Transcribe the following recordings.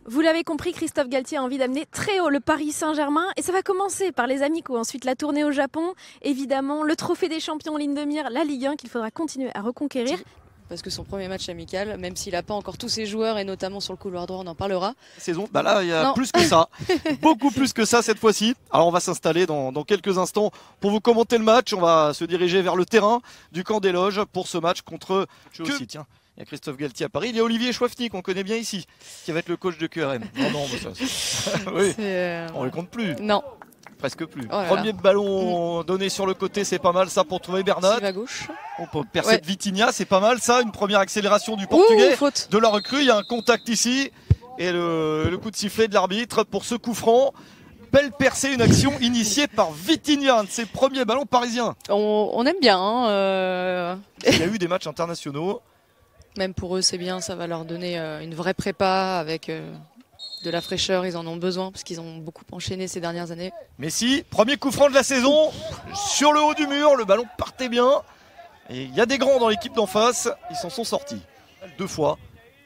Vous l'avez compris, Christophe Galtier a envie d'amener très haut le Paris Saint-Germain et ça va commencer par les amicaux, ensuite la tournée au Japon, évidemment le trophée des champions en ligne de mire, la Ligue 1 qu'il faudra continuer à reconquérir. Parce que son premier match amical, même s'il n'a pas encore tous ses joueurs et notamment sur le couloir droit, on en parlera. Saison, bah là il y a Non. plus que ça, beaucoup plus que ça cette fois-ci. Alors on va s'installer dans quelques instants pour vous commenter le match. On va se diriger vers le terrain du camp des loges pour ce match contre aussi, tiens. Il y a Christophe Galtier à Paris, il y a Olivier Chouafny qu'on connaît bien ici, qui va être le coach de QRM. Non, non, bah ça, oui. On les compte plus. Non. Presque plus. Oh là Premier ballon donné sur le côté, c'est pas mal ça pour trouver Bernat. À gauche. On peut percer de Vitinha, c'est pas mal ça. Une première accélération du Portugais. Faute. De la recrue, il y a un contact ici. Et le coup de sifflet de l'arbitre pour ce coup franc. Belle percée, une action initiée par Vitinha, un de ses premiers ballons parisiens. On aime bien. Hein, Il y a eu des matchs internationaux. Même pour eux, c'est bien. Ça va leur donner une vraie prépa avec de la fraîcheur. Ils en ont besoin parce qu'ils ont beaucoup enchaîné ces dernières années. Messi, premier coup franc de la saison. Sur le haut du mur, le ballon partait bien. Et il y a des grands dans l'équipe d'en face. Ils s'en sont sortis. 2 fois.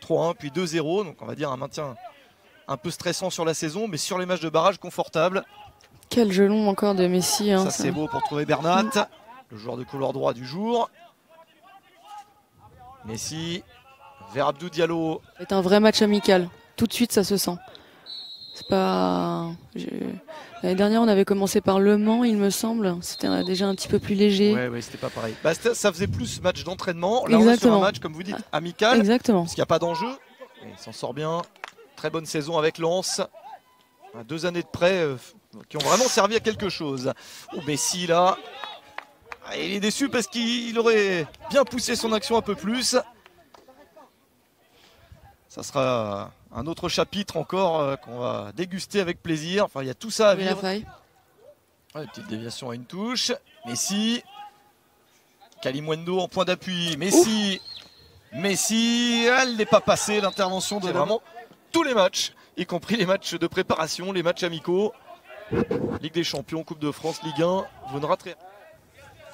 3-1 puis 2-0. Donc on va dire un maintien un peu stressant sur la saison. Mais sur les matchs de barrage, confortable. Quel gelon encore de Messi. Hein, ça c'est beau pour trouver Bernat. Le joueur de couloir droit du jour. Messi vers Abdou Diallo. C'est un vrai match amical. Tout de suite, ça se sent. C'est pas. L'année dernière, on avait commencé par Le Mans, il me semble. C'était déjà un petit peu plus léger. Ouais, c'était pas pareil. Bah, ça faisait plus match d'entraînement. Là, on est sur un match, comme vous dites, amical. Exactement. Parce qu'il n'y a pas d'enjeu. Il s'en sort bien. Très bonne saison avec Lens. 2 années de prêt qui ont vraiment servi à quelque chose. Oh, Messi là. Il est déçu parce qu'il aurait bien poussé son action un peu plus. Ça sera un autre chapitre encore qu'on va déguster avec plaisir. Enfin, il y a tout ça à vivre. Petite déviation à une touche. Messi. Kalimuendo en point d'appui. Messi. Messi. Elle n'est pas passée. L'intervention de vraiment tous les matchs, y compris les matchs de préparation, les matchs amicaux. Ligue des Champions, Coupe de France, Ligue 1. Vous ne raterez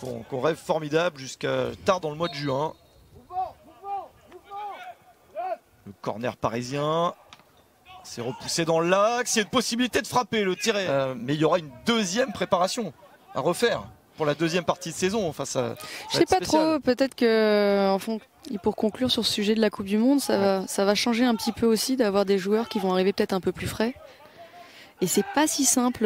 qu'on rêve formidable jusqu'à tard dans le mois de juin. Le corner parisien. C'est repoussé dans l'axe. Il y a une possibilité de frapper le tiré. Mais il y aura une deuxième préparation à refaire pour la deuxième partie de saison. Enfin, ça je sais pas trop. Peut-être que pour conclure sur ce sujet de la Coupe du Monde, ça va changer un petit peu aussi d'avoir des joueurs qui vont arriver peut-être un peu plus frais. Et c'est pas si simple.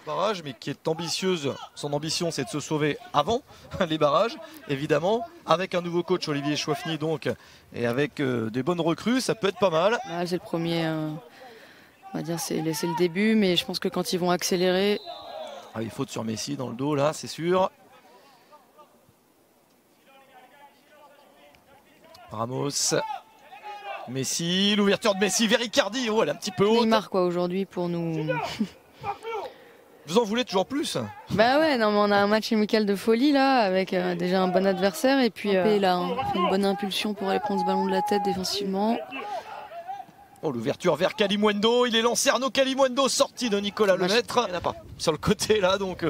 Barrage, mais qui est ambitieuse. Son ambition, c'est de se sauver avant les barrages, évidemment. Avec un nouveau coach, Olivier Chouafny, donc, et avec des bonnes recrues, ça peut être pas mal. C'est le premier. On va dire c'est le début, mais je pense que quand ils vont accélérer. Il faute sur Messi dans le dos, là, c'est sûr. Ramos. Messi, l'ouverture de Messi vers Icardi, elle est un petit peu haute. Neymar quoi aujourd'hui pour nous. Vous en voulez toujours plus? Bah ouais, non mais on a un match amical de folie là, avec déjà un bon adversaire et puis là, une bonne impulsion pour aller prendre ce ballon de la tête défensivement. Oh, l'ouverture vers Kalimuendo, il est lancé Arnaud Kalimuendo, sorti de Nicolas Lemaître. Il n'y en a pas sur le côté là, donc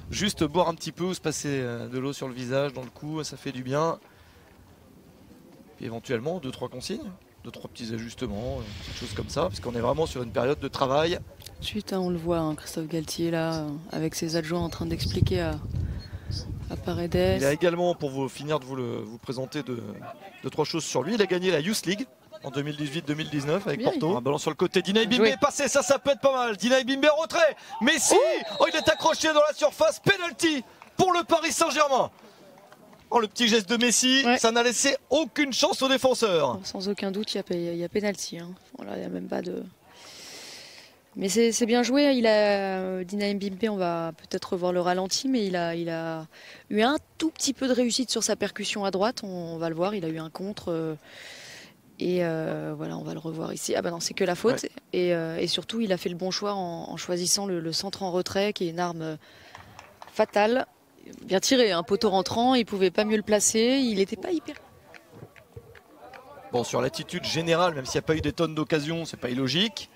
juste boire un petit peu ou se passer de l'eau sur le visage, dans le cou, ça fait du bien. Puis éventuellement 2-3 consignes. 2-3 petits ajustements, quelque chose comme ça, parce qu'on est vraiment sur une période de travail. Ensuite, on le voit, Christophe Galtier là, avec ses adjoints en train d'expliquer à Paredes. Il a également, pour vous finir de vous présenter 2-3 choses sur lui, il a gagné la Youth League en 2018-2019 avec Porto. Un ballon sur le côté, Dinaï Bimbe est passé, ça peut être pas mal. Dinaï Bimbe retrait, Messi, il est accroché dans la surface, penalty pour le Paris Saint-Germain. Le petit geste de Messi, ça n'a laissé aucune chance aux défenseurs. Sans aucun doute, il y a pénalty. Il n'y a même pas de. Mais c'est bien joué. Dinaï Bimbe, on va peut-être revoir le ralenti, mais il a eu un tout petit peu de réussite sur sa percussion à droite. On va le voir, il a eu un contre. Voilà, on va le revoir ici. Ah bah non, c'est que la faute. Et surtout, il a fait le bon choix en choisissant le centre en retrait, qui est une arme fatale. Bien tiré, un poteau rentrant, il pouvait pas mieux le placer, il n'était pas hyper. Bon, sur l'attitude générale, même s'il n'y a pas eu des tonnes d'occasions, c'est pas illogique.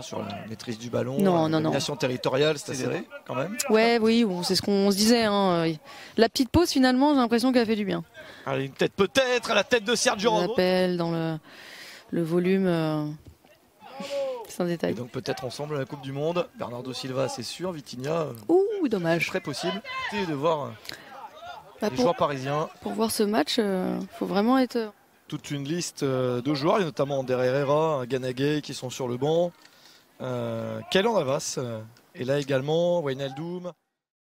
Sur la maîtrise du ballon, la domination territoriale, c'est serré quand même. Oui, c'est ce qu'on se disait. La petite pause, finalement, j'ai l'impression qu'elle a fait du bien. Allez, une tête peut-être à la tête de Sergio Ramos. L'appel dans le volume. C'est un détail. Et donc peut-être ensemble à la Coupe du Monde. Bernardo Silva, c'est sûr. Vitinha, Ouh, dommage. très possible. Et de voir les pour joueurs parisiens. Pour voir ce match, faut vraiment être... Toute une liste de joueurs, et notamment Ander Herrera, Ganagay qui sont sur le banc. Kaylan Navas est là également, Wijnaldum.